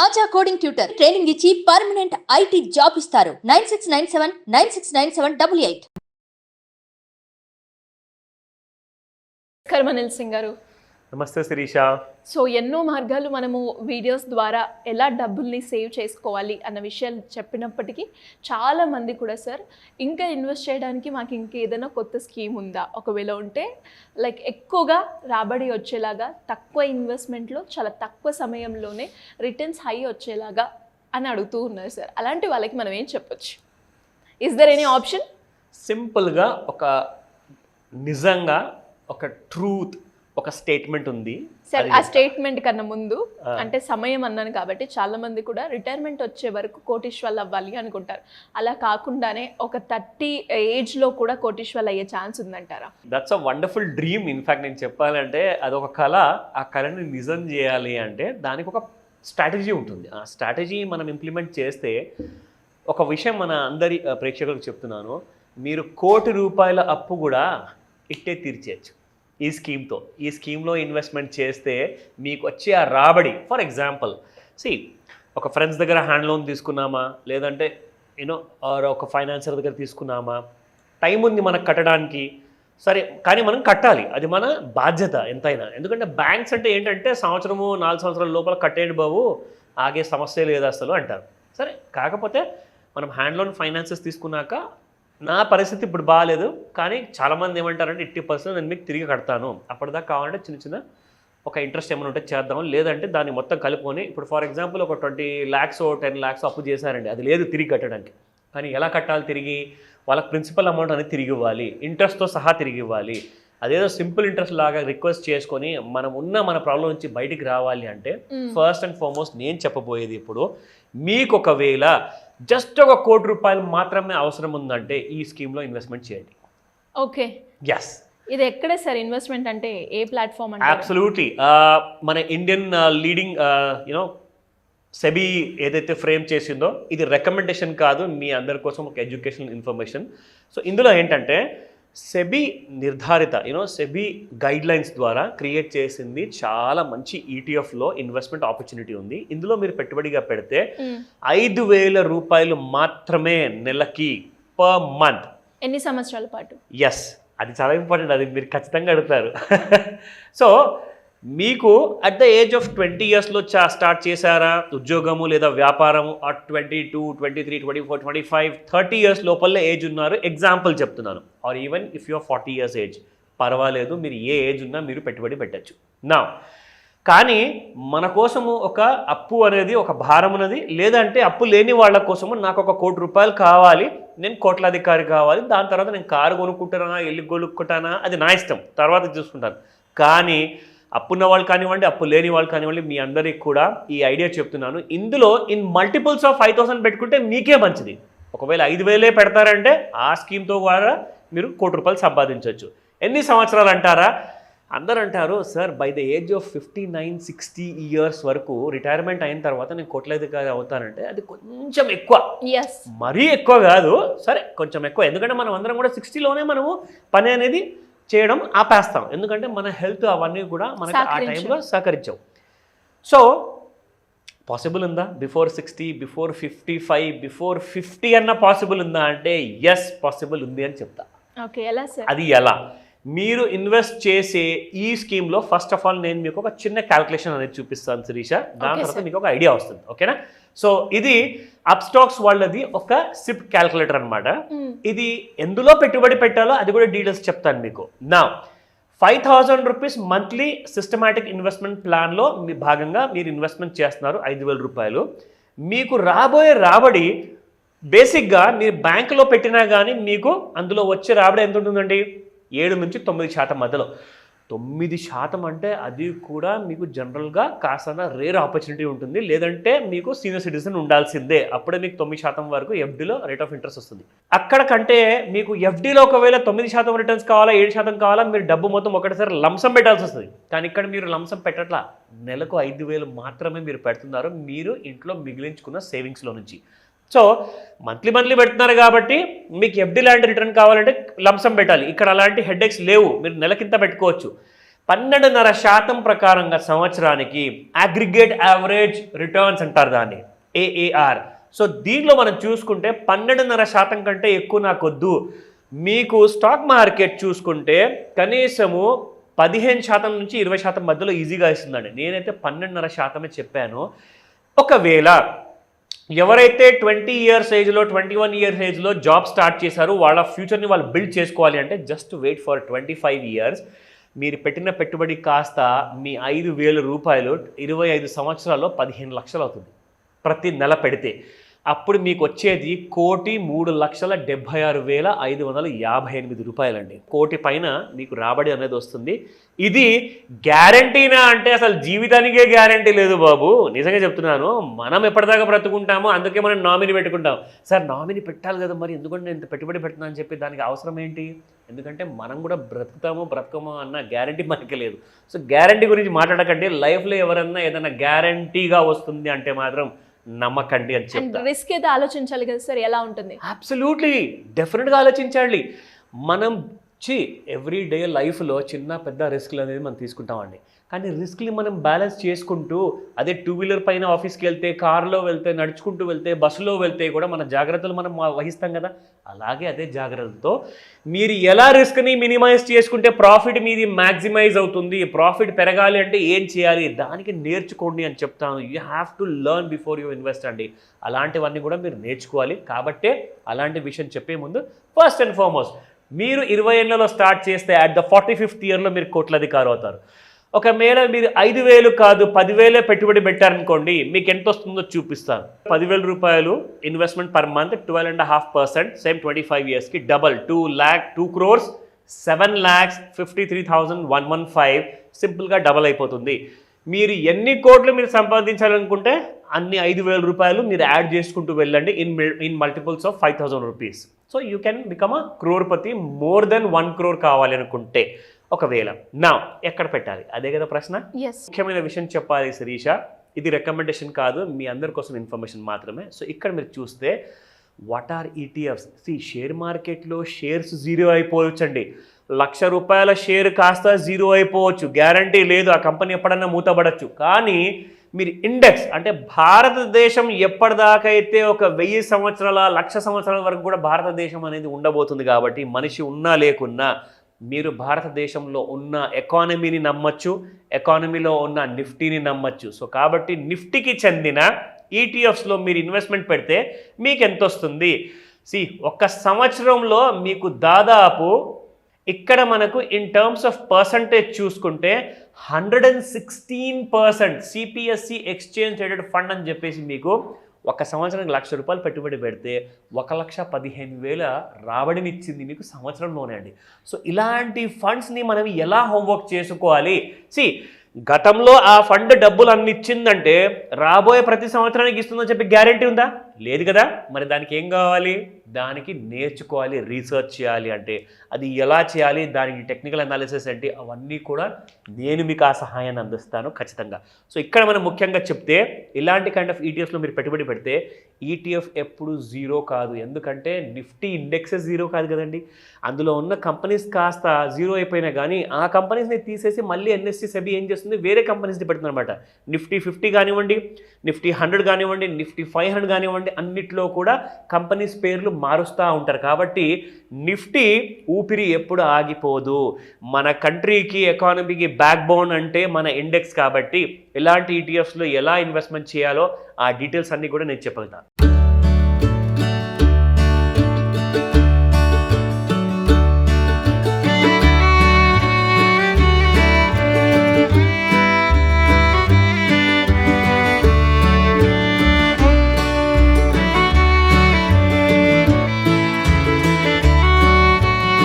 ఆచా coding tutor training ఇచ్చి permanent IT job ఇస్తారు. 9697969788. కర్మనిల్ సింగ్ గారు, నమస్తే శిరీష. సో ఎన్నో మార్గాలు మనము వీడియోస్ ద్వారా ఎలా డబ్బుల్ని సేవ్ చేసుకోవాలి అన్న విషయాలు చెప్పినప్పటికీ చాలామంది కూడా సార్ ఇంకా ఇన్వెస్ట్ చేయడానికి మాకు ఇంకేదైనా కొత్త స్కీమ్ ఉందా, ఒకవేళ ఉంటే లైక్ ఎక్కువగా రాబడి వచ్చేలాగా తక్కువ ఇన్వెస్ట్మెంట్లో చాలా తక్కువ సమయంలోనే రిటర్న్స్ హై వచ్చేలాగా అని అడుగుతూ ఉన్నారు సార్. అలాంటి వాళ్ళకి మనం ఏం చెప్పొచ్చు? Is there any option? సింపుల్గా నిజంగా ఒక ట్రూత్, ఒక స్టేట్మెంట్ ఉంది సార్. ఆ స్టేట్మెంట్ కన్నా ముందు అంటే సమయం అన్నాను కాబట్టి చాలా మంది కూడా రిటైర్మెంట్ వచ్చే వరకు కోటీశ్వర్లు అవ్వాలి అనుకుంటారు. అలా కాకుండానే ఒక 30 ఏజ్లో కూడా కోటీశ్వర్లు అయ్యే ఛాన్స్ ఉందంటారా? That's a wonderful dream. In fact నేను చెప్పాలంటే అదొక కళ. ఆ కళని నిజం చేయాలి అంటే దానికి ఒక స్ట్రాటజీ ఉంటుంది. ఆ స్ట్రాటజీ మనం ఇంప్లిమెంట్ చేస్తే, ఒక విషయం మన అందరి ప్రేక్షకులకు చెప్తున్నాను, మీరు ₹1,00,00,000 అప్పు కూడా ఇట్టే తీర్చేయచ్చు ఈ స్కీమ్తో. ఈ స్కీమ్లో ఇన్వెస్ట్మెంట్ చేస్తే మీకు వచ్చే ఆ రాబడి, ఫర్ ఎగ్జాంపుల్ ఒక ఫ్రెండ్స్ దగ్గర హ్యాండ్ లోన్ తీసుకున్నామా, లేదంటే ఒక ఫైనాన్సర్ దగ్గర తీసుకున్నామా, టైం ఉంది మనకు కట్టడానికి, సరే, కానీ మనం కట్టాలి, అది మన బాధ్యత ఎంతైనా. ఎందుకంటే బ్యాంక్స్ అంటే ఏంటంటే 1 సంవత్సరము 4 సంవత్సరాల లోపల కట్టేయండి బాబు, ఆగే సమస్య లేదు అసలు అంటారు. సరే, కాకపోతే మనం హ్యాండ్ లోన్ ఫైనాన్సెస్ తీసుకున్నాక నా పరిస్థితి ఇప్పుడు బాగాలేదు, కానీ చాలామంది ఏమంటారంటే 80% నేను మీకు తిరిగి కడతాను, అప్పటిదాకా కావాలంటే చిన్న చిన్న ఒక ఇంట్రెస్ట్ ఏమైనా ఉంటే చేద్దాం, లేదంటే దాన్ని మొత్తం కలుపుకొని, ఇప్పుడు ఫర్ ఎగ్జాంపుల్ ఒక 20 lakhs 10 lakhs అప్పు చేశారండి, అది లేదు తిరిగి కట్టడానికి. కానీ ఎలా కట్టాలి తిరిగి? వాళ్ళకి ప్రిన్సిపల్ అమౌంట్ అనేది తిరిగి ఇవ్వాలి, ఇంట్రెస్ట్తో సహా తిరిగి ఇవ్వాలి. అదేదో సింపుల్ ఇంట్రెస్ట్ లాగా రిక్వెస్ట్ చేసుకొని మన ప్రాబ్లం నుంచి బయటికి రావాలి అంటే ఫస్ట్ అండ్ ఫార్మోస్ట్ నేను చెప్పబోయేది, ఇప్పుడు మీకు ఒకవేళ జస్ట్ ఒక ₹1,00,00,000 మాత్రమే అవసరం ఉందంటే ఈ స్కీమ్లో ఇన్వెస్ట్మెంట్ చేయండి. Okay, yes. ఇది ఎక్కడే సార్ ఇన్వెస్ట్మెంట్ అంటే? ఏ ప్లాట్ఫామ్ అంటే? అబ్సల్యూట్లీ మన ఇండియన్ లీడింగ్ సెబీ ఏదైతే ఫ్రేమ్ చేసిందో, ఇది రికమెండేషన్ కాదు, మీ అందరి కోసం ఒక ఎడ్యుకేషనల్ ఇన్ఫర్మేషన్. సో ఇందులో ఏంటంటే సెబీ నిర్ధారిత సెబీ గైడ్లైన్స్ ద్వారా క్రియేట్ చేసింది చాలా మంచి ఈటీఎఫ్లో ఇన్వెస్ట్మెంట్ ఆపర్చునిటీ ఉంది. ఇందులో మీరు పెట్టుబడిగా పెడితే ₹5,000 మాత్రమే నెలకి, పర్ మంత్. ఎన్ని సంవత్సరాల పాటు? ఎస్, అది చాలా ఇంపార్టెంట్, అది మీరు ఖచ్చితంగా అడుగుతారు. సో మీకు అట్ ద ఏజ్ ఆఫ్ 20 yearsలో స్టార్ట్ చేశారా ఉద్యోగము లేదా వ్యాపారము, 22, 23, 24, 25, 30 years లోపలే ఏజ్ ఉన్నారు, ఎగ్జాంపుల్ చెప్తున్నాను, or even if you are 40 years age, పర్వాలేదు, మీరు ఏ ఏజ్ ఉన్నా మీరు పెట్టుబడి పెట్టచ్చు. నా కానీ మన కోసము ఒక అప్పు అనేది ఒక భారం అనేది, లేదంటే అప్పు లేని వాళ్ళ కోసము నాకు ఒక ₹1,00,00,000 కావాలి, నేను కోట్లాధికారి కావాలి, దాని తర్వాత నేను కారు కొనుక్కుంటానా, ఇల్లు కొనుక్కుంటానా, అది నా ఇష్టం, తర్వాత చూసుకుంటాను. కానీ అప్పున్న వాళ్ళు కానివ్వండి, అప్పు లేని వాళ్ళు కానివ్వండి, మీ అందరికి కూడా ఈ ఐడియా చెప్తున్నాను. ఇందులో ఇన్ మల్టిపుల్స్ ఆఫ్ 5,000 పెట్టుకుంటే మీకే మంచిది. ఒకవేళ 5,000 పెడతారంటే ఆ స్కీమ్తో కూడా మీరు ₹1,00,00,000 సంపాదించవచ్చు. ఎన్ని సంవత్సరాలు అంటారా? అందరూ అంటారు, sir by the age of 59-60 years వరకు రిటైర్మెంట్ అయిన తర్వాత నేను కోట్లాధికారి అవుతానంటే అది కొంచెం ఎక్కువ, మరీ ఎక్కువ కాదు, సరే కొంచెం ఎక్కువ. ఎందుకంటే మనం అందరం కూడా 60లోనే మనము పని అనేది చేయడం ఆపేస్తాం, ఎందుకంటే మన హెల్త్ అవన్నీ కూడా మనకు ఆ టైంలో సహకరించవు. సో పాసిబుల్ ఉందా బిఫోర్ 60, బిఫోర్ 55, బిఫోర్ 50 అన్న పాసిబుల్ ఉందా అంటే ఎస్, పాసిబుల్ ఉంది అని చెప్తా. అది ఎలా? మీరు ఇన్వెస్ట్ చేసే ఈ స్కీమ్లో ఫస్ట్ ఆఫ్ ఆల్ నేను మీకు ఒక చిన్న క్యాల్కులేషన్ అనేది చూపిస్తాను శిరీష, దాని తర్వాత మీకు ఒక ఐడియా వస్తుంది, ఓకేనా? సో ఇది అప్స్టాక్స్ వాళ్ళది ఒక సిప్ క్యాల్కులేటర్ అనమాట. ఇది ఎందులో పెట్టుబడి పెట్టాలో అది కూడా డీటెయిల్స్ చెప్తాను మీకు. నా ₹5,000 మంత్లీ సిస్టమాటిక్ ఇన్వెస్ట్మెంట్ ప్లాన్లో మీ భాగంగా మీరు ఇన్వెస్ట్మెంట్ చేస్తున్నారు ₹5,000. మీకు రాబోయే రాబడి బేసిక్గా మీరు బ్యాంకులో పెట్టినా కానీ మీకు అందులో వచ్చే రాబడి ఎంత ఉంటుందండి? 7-9% మధ్యలో. 9% అంటే అది కూడా మీకు జనరల్గా కాస్త రేర్ ఆపర్చునిటీ ఉంటుంది, లేదంటే మీకు సీనియర్ సిటిజన్ ఉండాల్సిందే, అప్పుడే మీకు 9% వరకు ఎఫ్డీలో రేట్ ఆఫ్ ఇంట్రెస్ట్ వస్తుంది. అక్కడ కంటే మీకు ఎఫ్డీలో ఒకవేళ 9% రిటర్న్స్ కావాలా, 7% కావాలా, మీరు డబ్బు మొత్తం ఒకటిసారి లంసం పెట్టాల్సి వస్తుంది. కానీ ఇక్కడ మీరు లంసం పెట్టట్లా, నెలకు 5,000 మాత్రమే మీరు పెడుతున్నారు, మీరు ఇంట్లో మిగిలించుకున్న సేవింగ్స్లో నుంచి. సో మంత్లీ పెడుతున్నారు కాబట్టి మీకు ఎఫ్డీ లాంటి రిటర్న్ కావాలంటే లంసం పెట్టాలి. ఇక్కడ అలాంటి హెడ్ఏక్స్ లేవు, మీరు నెలకింత పెట్టుకోవచ్చు. 12.5% ప్రకారంగా సంవత్సరానికి అగ్రిగేట్ యావరేజ్ రిటర్న్స్ అంటారు దాన్ని, ఏఏఆర్. సో దీనిలో మనం చూసుకుంటే 12.5% కంటే ఎక్కువ నాకొద్దు. మీకు స్టాక్ మార్కెట్ చూసుకుంటే కనీసము 15% నుంచి 20% మధ్యలో ఈజీగా ఇస్తుందండి. నేనైతే 12.5% చెప్పాను. ఒకవేళ ఎవరైతే 20 ఇయర్స్ ఏజ్లో 21 ఇయర్స్ ఏజ్లో జాబ్ స్టార్ట్ చేశారో వాళ్ళ ఫ్యూచర్ని వాళ్ళు బిల్డ్ చేసుకోవాలి అంటే జస్ట్ వెయిట్ ఫర్ 25 ఇయర్స్. మీరు పెట్టిన పెట్టుబడి కాస్త మీ 5,000 రూపాయలు 25 సంవత్సరాల్లో 15 లక్షలు అవుతుంది ప్రతి నెల పెడితే. అప్పుడు మీకు వచ్చేది 1,76,558 రూపాయలండి. కోటి పైన మీకు రాబడి అనేది వస్తుంది. ఇది గ్యారంటీనా అంటే అసలు జీవితానికే గ్యారంటీ లేదు బాబు, నిజంగా చెప్తున్నాను. మనం ఎప్పటిదాకా బ్రతుకుంటామో అందుకే మనం నామినీ పెట్టుకుంటాం. సార్ నామినీ పెట్టాలి కదా, మరి ఎందుకంటే నేను ఇంత పెట్టుబడి పెడుతున్నా అని చెప్పి దానికి అవసరం ఏంటి? ఎందుకంటే మనం కూడా బ్రతుకమో అన్న గ్యారంటీ మనకి లేదు. సో గ్యారంటీ గురించి మాట్లాడకండి. లైఫ్లో ఎవరన్నా ఏదైనా గ్యారంటీగా వస్తుంది అంటే మాత్రం నమ్మకండి అని చెప్తా. రిస్క్ అయితే ఆలోచించాలి కదా సార్, ఎలా ఉంటుంది? అబ్సల్యూట్లీ, డెఫినెట్గా ఆలోచించాలి. మనం ఎవ్రీ డే లైఫ్లో చిన్న పెద్ద రిస్క్లు అనేది మనం తీసుకుంటామండి. కానీ రిస్క్ని మనం బ్యాలెన్స్ చేసుకుంటూ, అదే 2 వీలర్ పైన ఆఫీస్కి వెళ్తే, కారులో వెళ్తే, నడుచుకుంటూ వెళ్తే, బస్సులో వెళ్తే కూడా మన జాగ్రత్తలు మనం వహిస్తాం కదా. అలాగే అదే జాగ్రత్తతో మీరు ఎలా రిస్క్ని మినిమైజ్ చేసుకుంటే ప్రాఫిట్ మీది మ్యాక్సిమైజ్ అవుతుంది. ప్రాఫిట్ పెరగాలి అంటే ఏం చేయాలి, దానికి నేర్చుకోండి అని చెప్తాను. You have to learn before you invest అండి. అలాంటివన్నీ కూడా మీరు నేర్చుకోవాలి. కాబట్టే అలాంటి విషయం చెప్పే ముందు ఫస్ట్ అండ్ ఫార్మోస్ట్ మీరు 20 ఏళ్లలో స్టార్ట్ చేస్తే అట్ ద 45th ఇయర్లో మీరు కోట్లధికారి అవుతారు. ఒకవేళ మీరు 5,000 కాదు 10,000 పెట్టుబడి పెట్టారనుకోండి, మీకు ఎంత వస్తుందో చూపిస్తాను. 10,000 రూపాయలు ఇన్వెస్ట్మెంట్ పర్ మంత్ 12.5%, సేమ్ 25 ఇయర్స్కి డబల్ 2 crores 7,53,115 సింపుల్గా డబల్ అయిపోతుంది. మీరు ఎన్ని కోట్లు మీరు సంపాదించాలనుకుంటే అన్ని 5,000 రూపాయలు మీరు యాడ్ చేసుకుంటూ వెళ్ళండి in multiples of 5,000 rupees. So you can become a crorepati. More than 1 crore కావాలి అనుకుంటే. ఒకవేళ నా ఎక్కడ పెట్టాలి, అదే కదా ప్రశ్న. ముఖ్యమైన విషయం చెప్పాలి శిరీష, ఇది రికమెండేషన్ కాదు, మీ అందరి కోసం ఇన్ఫర్మేషన్ మాత్రమే. సో ఇక్కడ మీరు చూస్తే వాట్ ఆర్ ఈటీఎఫ్స్. షేర్ మార్కెట్లో షేర్స్ జీరో అయిపోవచ్చండి. 1,00,000 రూపాయల షేర్ కాస్త జీరో అయిపోవచ్చు, గ్యారంటీ లేదు. ఆ కంపెనీ ఎప్పుడన్నా మూతపడచ్చు. కానీ మీరు ఇండెక్స్ అంటే భారతదేశం ఎప్పటిదాకైతే ఒక 1000 సంవత్సరాల 1,00,000 సంవత్సరాల వరకు కూడా భారతదేశం అనేది ఉండబోతుంది. కాబట్టి మనిషి ఉన్నా లేకున్నా మీరు భారతదేశంలో ఉన్న ఎకానమీని నమ్మచ్చు, ఎకానమీలో ఉన్న నిఫ్టీని నమ్మచ్చు. సో కాబట్టి నిఫ్టీకి చెందిన ఈటీఎఫ్స్లో మీరు ఇన్వెస్ట్మెంట్ పెడితే మీకు ఎంత వస్తుంది? ఒక్క సంవత్సరంలో మీకు దాదాపు ఇక్కడ మనకు ఇన్ టర్మ్స్ ఆఫ్ పర్సంటేజ్ చూసుకుంటే 116% సిపిఎస్సి ఎక్స్చేంజ్ ట్రేడెడ్ ఫండ్ అని చెప్పేసి మీకు ఒక సంవత్సరానికి 1,00,000 రూపాయలు పెట్టుబడి పెడితే 1,15,000 రాబడిని ఇచ్చింది మీకు సంవత్సరంలోనే అండి. సో ఇలాంటి ఫండ్స్ని మనం ఎలా హోంవర్క్ చేసుకోవాలి? గతంలో ఆ ఫండ్ డబ్బులు అన్ని ఇచ్చిందంటే రాబోయే ప్రతి సంవత్సరానికి ఇస్తుందని చెప్పి గ్యారంటీ ఉందా? లేదు కదా. మరి దానికి ఏం కావాలి? దానికి నేర్చుకోవాలి, రీసెర్చ్ చేయాలి. అంటే అది ఎలా చేయాలి, దానికి టెక్నికల్ అనాలిసిస్ ఏంటి, అవన్నీ కూడా నేను మీకు ఆ సహాయాన్ని అందిస్తాను ఖచ్చితంగా. సో ఇక్కడ మనం ముఖ్యంగా చెప్తే ఇలాంటి కైండ్ ఆఫ్ ఈటీఎఫ్స్లో మీరు పెట్టుబడి పెడితే ఈటీఎఫ్ ఎప్పుడు జీరో కాదు. ఎందుకంటే నిఫ్టీ ఇండెక్సెస్ జీరో కాదు కదండి. అందులో ఉన్న కంపెనీస్ కాస్త జీరో అయిపోయినా కానీ ఆ కంపెనీస్ని తీసేసి మళ్ళీ ఎన్ఎస్సి సెబీ ఏం చేస్తుంది, వేరే కంపెనీస్ని పెడుతుంది అనమాట. నిఫ్టీ 50 కానివ్వండి, నిఫ్టీ 100 కానివ్వండి, నిఫ్టీ 500 కానివ్వండి, అన్నిట్లో కూడా కంపెనీస్ పేర్లు మారుస్తూ ఉంటారు. కాబట్టి నిఫ్టీ ఊపిరి ఎప్పుడు ఆగిపోదు. మన కంట్రీకి ఎకానమీకి బ్యాక్ బోన్ అంటే మన ఇండెక్స్. కాబట్టి ఇలాంటి ఈటీఎఫ్స్లో ఎలా ఇన్వెస్ట్మెంట్ చేయాలో ఆ డీటెయిల్స్ అన్నీ కూడా నేను చెప్పగలుగుతాను.